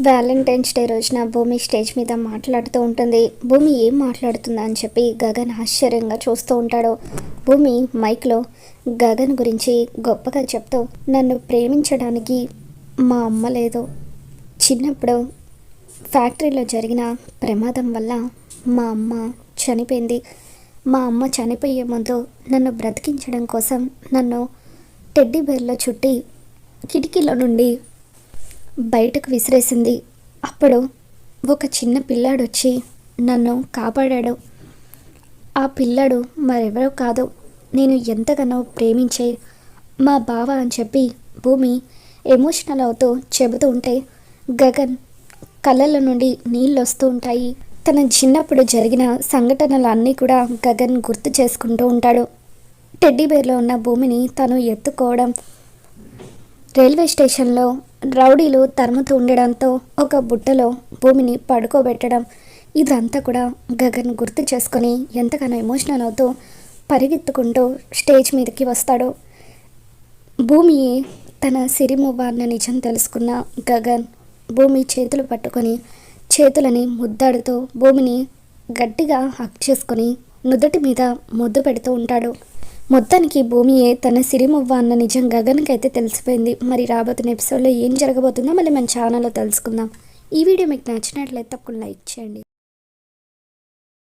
Valentine's day రోజున భూమి stage మీద మాట్లాడుతూ ఉంటుంది. భూమి ఏం మాట్లాడుతుందా అని చెప్పి గగన్ ఆశ్చర్యంగా చూస్తూ ఉంటాడు. భూమి మైక్లో గగన్ గురించి గొప్పగా చెప్తూ, నన్ను ప్రేమించడానికి మా అమ్మ లేదు. చిన్నప్పుడు ఫ్యాక్టరీలో జరిగిన ప్రమాదం వల్ల మా అమ్మ చనిపోయింది. మా అమ్మ చనిపోయే ముందు నన్ను బ్రతికించడం కోసం నన్ను టెడ్డీ బేర్లో చుట్టి కిటికీలో నుండి బయటకు విసిరేసింది. అప్పుడు ఒక చిన్న పిల్లాడు వచ్చి నన్ను కాపాడాడు. ఆ పిల్లాడు మరెవరో కాదు, నేను ఎంతగానో ప్రేమించే మా బావ అని చెప్పి భూమి ఎమోషనల్ అవుతూ చెబుతూ ఉంటే గగన్ కళ్ళల్లో నుండి నీళ్ళు వస్తూ ఉంటాయి. తన చిన్నప్పుడు జరిగిన సంఘటనలు అన్నీ కూడా గగన్ గుర్తు చేసుకుంటూ ఉంటాడు. టెడ్డీ బేర్లో ఉన్న భూమిని తను ఎత్తుకోవడం, రైల్వే స్టేషన్లో రౌడీలు తరుముతూ ఉండడంతో ఒక బుట్టలో భూమిని పడుకోబెట్టడం, ఇదంతా కూడా గగన్ గుర్తు చేసుకొని ఎంతగానో ఎమోషనల్ అవుతూ పరిగెత్తుకుంటూ స్టేజ్ మీదకి వస్తాడు. భూమి తన సిరిమువ్వ అన్న నిజం తెలుసుకున్న గగన్ భూమి చేతులు పట్టుకొని చేతులని ముద్దాడుతూ భూమిని గట్టిగా హక్ చేసుకొని నుదుటి మీద ముద్దు పెడుతూ ఉంటాడు. మొత్తానికి భూమియే తన సిరిమువ్వ అన్న నిజం గగన్కి అయితే తెలిసిపోయింది. మరి రాబోతున్న ఎపిసోడ్లో ఏం జరగబోతుందో మళ్ళీ మన ఛానల్లో తెలుసుకుందాం. ఈ వీడియో మీకు నచ్చినట్లయితే తప్పకుండా లైక్ చేయండి.